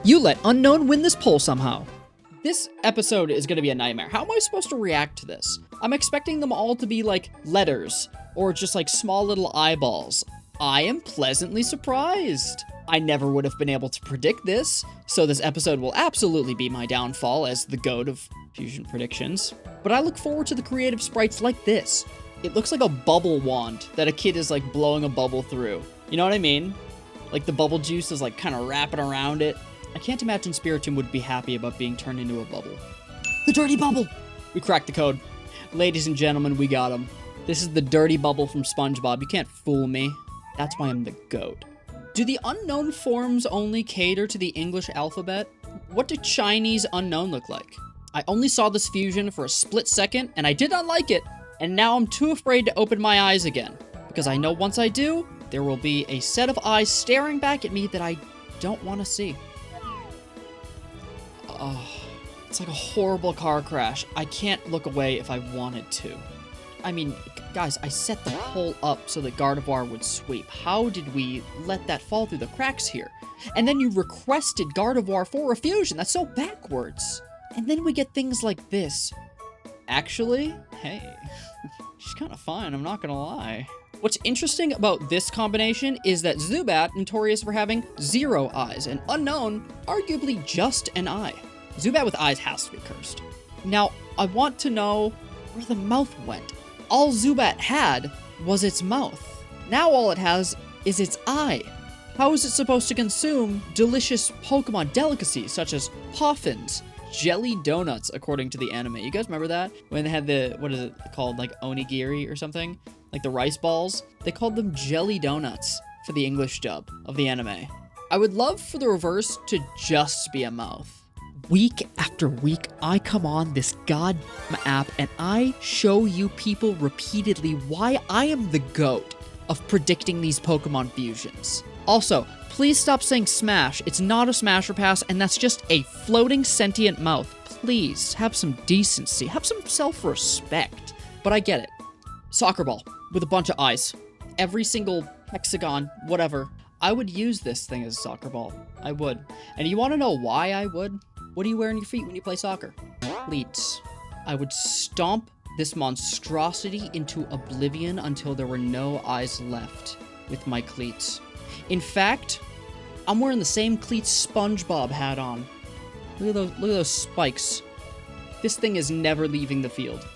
You let Unown win this poll somehow. This episode is going to be a nightmare. How am I supposed to react to this? I'm expecting them all to be like letters or just like small little eyeballs. I am pleasantly surprised. I never would have been able to predict this, so this episode will absolutely be my downfall as the GOAT of fusion predictions. But I look forward to the creative sprites like this. It looks like a bubble wand that a kid is like blowing a bubble through. You know what I mean? Like the bubble juice is like kind of wrapping around it. I can't imagine Spiritomb would be happy about being turned into a bubble. The dirty bubble! We cracked the code. Ladies and gentlemen, we got him. This is the dirty bubble from SpongeBob. You can't fool me. That's why I'm the GOAT. Do the unknown forms only cater to the English alphabet? What do Chinese unknown look like? I only saw this fusion for a split second, and I did not like it. And now I'm too afraid to open my eyes again. Because I know once I do, there will be a set of eyes staring back at me that I don't want to see. Oh, it's like a horrible car crash. I can't look away if I wanted to. I mean, guys, I set the poll up so that Gardevoir would sweep. How did we let that fall through the cracks here? And then you requested Gardevoir for a fusion. That's so backwards. And then we get things like this. Actually, hey, she's kind of fine, I'm not gonna lie. What's interesting about this combination is that Zubat, notorious for having 0 eyes, and Unown, arguably just an eye. Zubat with eyes has to be cursed. Now, I want to know where the mouth went. All Zubat had was its mouth. Now all it has is its eye. How is it supposed to consume delicious Pokemon delicacies such as poffins, jelly donuts, according to the anime? You guys remember that? When they had the, what is it called, like onigiri or something? Like the rice balls? They called them jelly donuts for the English dub of the anime. I would love for the reverse to just be a mouth. Week after week, I come on this goddamn app and I show you people repeatedly why I am the GOAT of predicting these Pokemon fusions. Also, please stop saying smash. It's not a smash or pass, and that's just a floating sentient mouth. Please, have some decency. Have some self-respect. But I get it. Soccer ball with a bunch of eyes. Every single hexagon, whatever. I would use this thing as a soccer ball. I would. And you want to know why I would? What do you wear on your feet when you play soccer? Cleats. I would stomp this monstrosity into oblivion until there were no eyes left with my cleats. In fact, I'm wearing the same cleats SpongeBob had on. Look at those spikes. This thing is never leaving the field.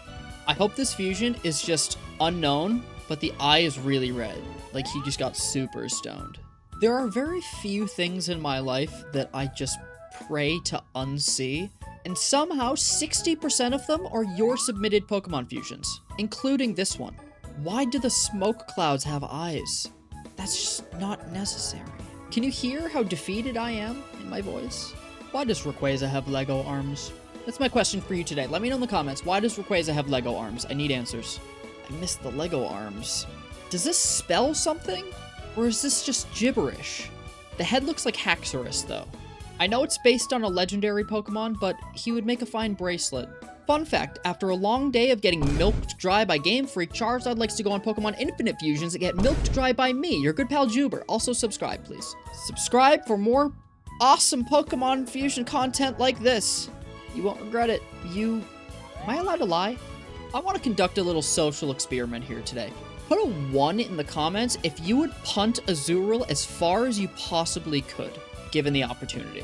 I hope this fusion is just unknown, but the eye is really red. Like he just got super stoned. There are very few things in my life that I just pray to unsee, and somehow 60% of them are your submitted Pokemon fusions, including this one. Why do the smoke clouds have eyes? That's just not necessary. Can you hear how defeated I am in my voice? Why does Rayquaza have Lego arms? That's my question for you today. Let me know in the comments, why does Rayquaza have Lego arms? I need answers. I missed the Lego arms. Does this spell something? Or is this just gibberish? The head looks like Haxorus, though. I know it's based on a legendary Pokemon, but he would make a fine bracelet. Fun fact, after a long day of getting milked dry by Game Freak, Charizard likes to go on Pokemon Infinite fusions and get milked dry by me, your good pal Joober. Also subscribe, please. Subscribe for more awesome Pokemon fusion content like this. You won't regret it. Am I allowed to lie? I want to conduct a little social experiment here today. Put a 1 in the comments if you would punt Azurill as far as you possibly could, given the opportunity.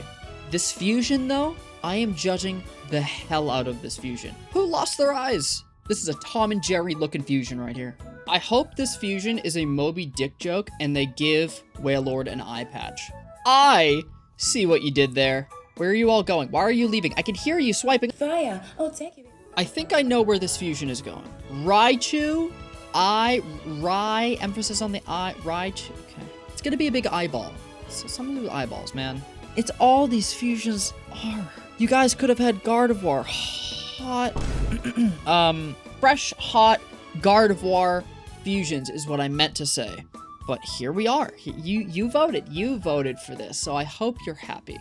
This fusion, though, I am judging the hell out of this fusion. Who lost their eyes? This is a Tom and Jerry looking fusion right here. I hope this fusion is a Moby Dick joke and they give Wailord an eye patch. I see what you did there. Where are you all going? Why are you leaving? I can hear you swiping. Fire. Oh, thank you. I think I know where this fusion is going. Raichu, emphasis on the eye, Raichu. Okay. It's gonna be a big eyeball. So something with eyeballs, man. It's all these fusions are. You guys could have had Gardevoir. Hot. Fresh, hot Gardevoir fusions is what I meant to say. But here we are. You voted. You voted for this, so I hope you're happy.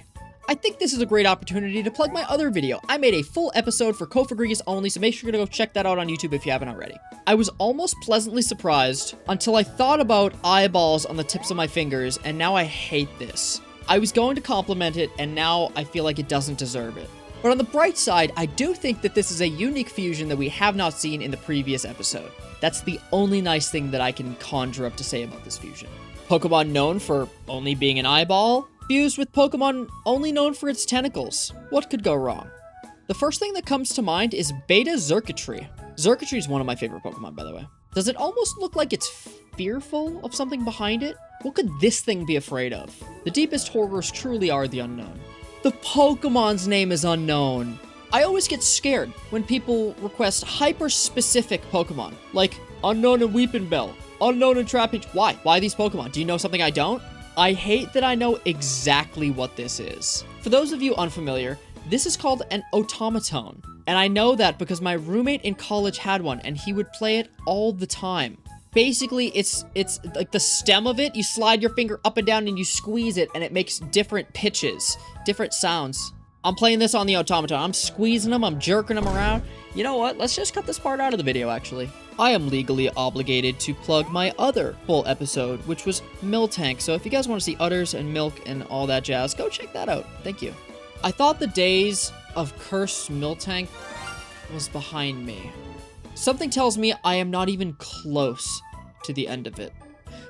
I think this is a great opportunity to plug my other video. I made a full episode for Cofagrigus only, so make sure to go check that out on YouTube if you haven't already. I was almost pleasantly surprised until I thought about eyeballs on the tips of my fingers, and now I hate this. I was going to compliment it, and now I feel like it doesn't deserve it. But on the bright side, I do think that this is a unique fusion that we have not seen in the previous episode. That's the only nice thing that I can conjure up to say about this fusion. Pokemon known for only being an eyeball, fused with Pokemon only known for its tentacles. What could go wrong? The first thing that comes to mind is Beta Xurkitree. Xurkitree is one of my favorite Pokemon, by the way. Does it almost look like it's fearful of something behind it? What could this thing be afraid of? The deepest horrors truly are the unknown. The Pokemon's name is unknown. I always get scared when people request hyper-specific Pokemon, like Unown and Weepinbell, Unown and Trapinch. Why? Why these Pokemon? Do you know something I don't? I hate that I know exactly what this is. For those of you unfamiliar, this is called an Automaton. And I know that because my roommate in college had one, and he would play it all the time. Basically, it's like the stem of it, you slide your finger up and down and you squeeze it, and it makes different pitches, different sounds. I'm playing this on the Automaton. I'm squeezing them, I'm jerking them around. You know what? Let's just cut this part out of the video, actually. I am legally obligated to plug my other full episode, which was Miltank. So if you guys want to see udders and milk and all that jazz, go check that out. Thank you. I thought the days of cursed Miltank was behind me. Something tells me I am not even close to the end of it.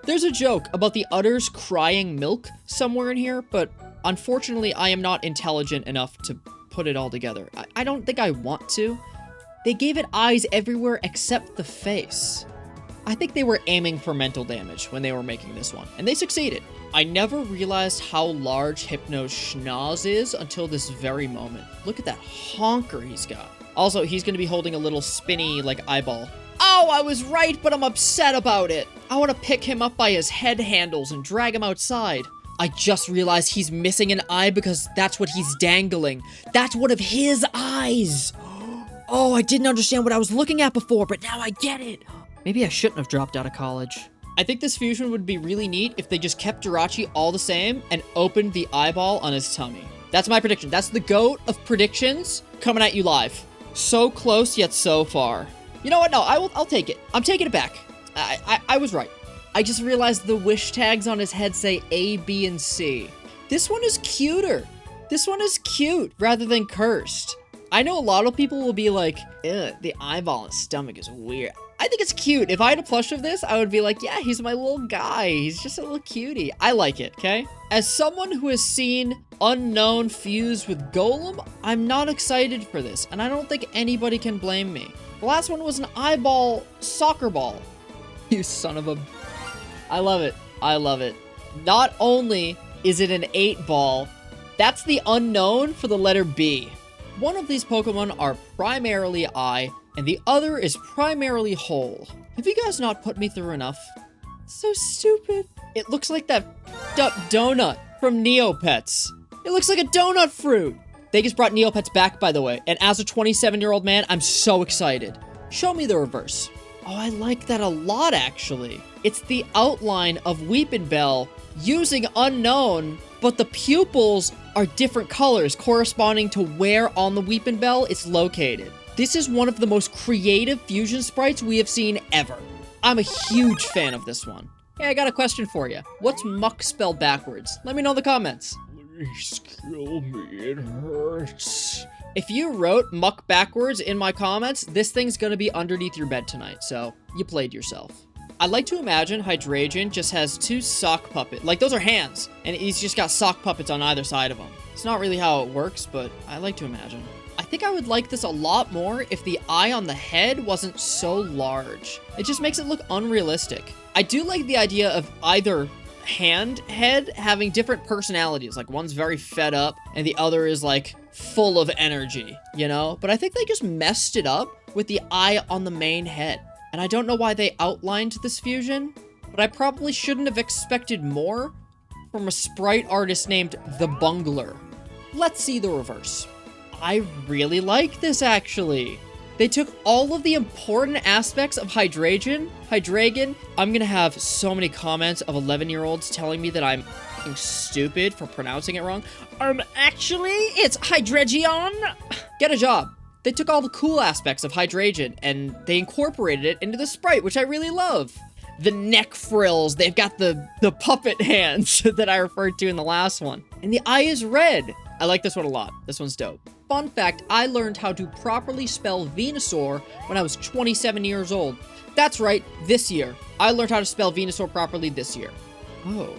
There's a joke about the udders crying milk somewhere in here, but unfortunately I am not intelligent enough to put it all together. I don't think I want to. They gave it eyes everywhere except the face. I think they were aiming for mental damage when they were making this one, and they succeeded. I never realized how large Hypno's schnoz is until this very moment. Look at that honker he's got. Also, he's going to be holding a little spinny, like, eyeball. Oh, I was right, but I'm upset about it. I want to pick him up by his head handles and drag him outside. I just realized he's missing an eye because that's what he's dangling. That's one of his eyes. Oh, I didn't understand what I was looking at before, but now I get it. Maybe I shouldn't have dropped out of college. I think this fusion would be really neat if they just kept Jirachi all the same and opened the eyeball on his tummy. That's my prediction. That's the GOAT of predictions coming at you live. So close, yet so far. You know what? No, I'll take it. I'm taking it back. I was right. I just realized the wish tags on his head say A, B, and C. This one is cuter. This one is cute rather than cursed. I know a lot of people will be like, ew, the eyeball and stomach is weird. I think it's cute. If I had a plush of this, I would be like, yeah, he's my little guy. He's just a little cutie. I like it, okay? As someone who has seen Unown fused with Golem, I'm not excited for this, and I don't think anybody can blame me. The last one was an eyeball soccer ball. You son of a... I love it. I love it. Not only is it an 8-ball, that's the unknown for the letter B. One of these Pokemon are primarily eye, and the other is primarily hole. Have you guys not put me through enough? So stupid. It looks like that f***ed up donut from Neopets. It looks like a donut fruit. They just brought Neopets back, by the way, and as a 27-year-old man, I'm so excited. Show me the reverse. Oh, I like that a lot, actually. It's the outline of Weepinbell using Unown, but the pupils are different colors corresponding to where on the Weepinbell it's located. This is one of the most creative fusion sprites we have seen ever. I'm a huge fan of this one. Hey, I got a question for you. What's muck spelled backwards? Let me know in the comments. Please kill me, it hurts. If you wrote muck backwards in my comments, this thing's gonna be underneath your bed tonight, so you played yourself. I like to imagine Hydreigon just has 2 sock puppets. Like, those are hands, and he's just got sock puppets on either side of him. It's not really how it works, but I like to imagine. I think I would like this a lot more if the eye on the head wasn't so large. It just makes it look unrealistic. I do like the idea of either head having different personalities. Like, one's very fed up, and the other is, like, full of energy, you know? But I think they just messed it up with the eye on the main head. And I don't know why they outlined this fusion, but I probably shouldn't have expected more from a sprite artist named The Bungler. Let's see the reverse. I really like this, actually. They took all of the important aspects of Hydreigon. I'm gonna have so many comments of 11-year-olds telling me that I'm f***ing stupid for pronouncing it wrong. Actually, it's Hydreigon. Get a job. They took all the cool aspects of Hydreigon and they incorporated it into the sprite, which I really love. The neck frills, they've got the puppet hands that I referred to in the last one. and the eye is red. I like this one a lot. This one's dope. Fun fact, I learned how to properly spell Venusaur when I was 27 years old. That's right, this year. I learned how to spell Venusaur properly this year. Oh.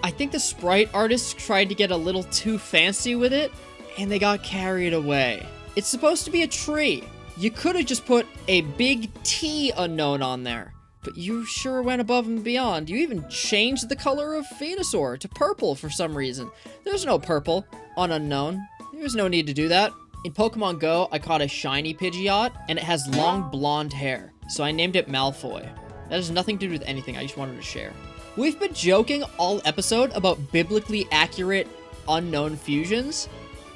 I think the sprite artists tried to get a little too fancy with it, and they got carried away. It's supposed to be a tree. You could have just put a big T Unown on there, but you sure went above and beyond. You even changed the color of Venusaur to purple for some reason. There's no purple on Unown. There's no need to do that. In Pokemon Go, I caught a shiny Pidgeot, and it has long blonde hair, so I named it Malfoy. That has nothing to do with anything, I just wanted to share. We've been joking all episode about biblically accurate Unown fusions,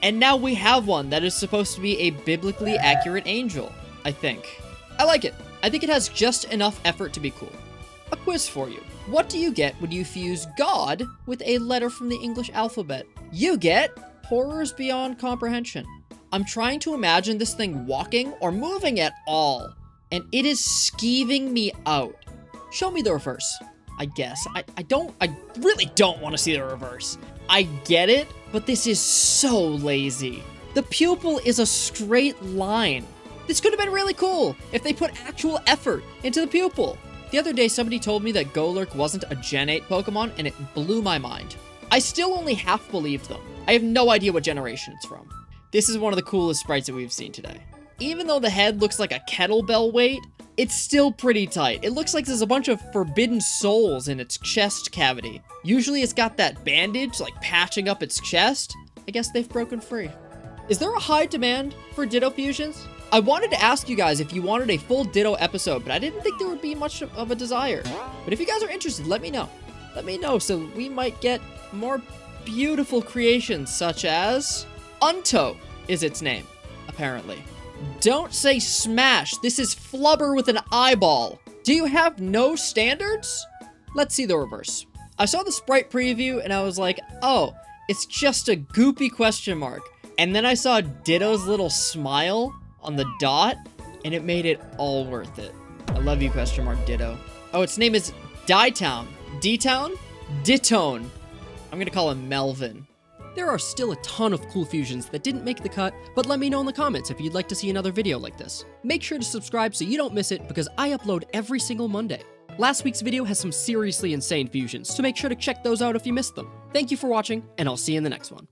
and now we have one that is supposed to be a biblically accurate angel, I think. I like it. I think it has just enough effort to be cool. A quiz for you. What do you get when you fuse God with a letter from the English alphabet? You get horrors beyond comprehension. I'm trying to imagine this thing walking or moving at all, and it is skeeving me out. Show me the reverse. I guess. I really don't want to see the reverse. I get it, but this is so lazy. The pupil is a straight line. This could have been really cool if they put actual effort into the pupil. The other day, somebody told me that Golurk wasn't a Gen 8 Pokemon, and it blew my mind. I still only half believed them. I have no idea what generation it's from. This is one of the coolest sprites that we've seen today. Even though the head looks like a kettlebell weight, it's still pretty tight. It looks like there's a bunch of forbidden souls in its chest cavity. Usually it's got that bandage, like patching up its chest. I guess they've broken free. Is there a high demand for Ditto fusions? I wanted to ask you guys if you wanted a full Ditto episode, but I didn't think there would be much of a desire. But if you guys are interested, let me know. Let me know so we might get more beautiful creations such as Unto is its name, apparently. Don't say smash. This is flubber with an eyeball. Do you have no standards? Let's see the reverse. I saw the sprite preview and I was like, oh, it's just a goopy question mark. And then I saw Ditto's little smile on the dot and it made it all worth it. I love you, question mark Ditto. Oh, its name is D-Town. D-Town? Dittone. I'm gonna call him Melvin. There are still a ton of cool fusions that didn't make the cut, but let me know in the comments if you'd like to see another video like this. Make sure to subscribe so you don't miss it because I upload every single Monday. Last week's video has some seriously insane fusions, so make sure to check those out if you missed them. Thank you for watching, and I'll see you in the next one.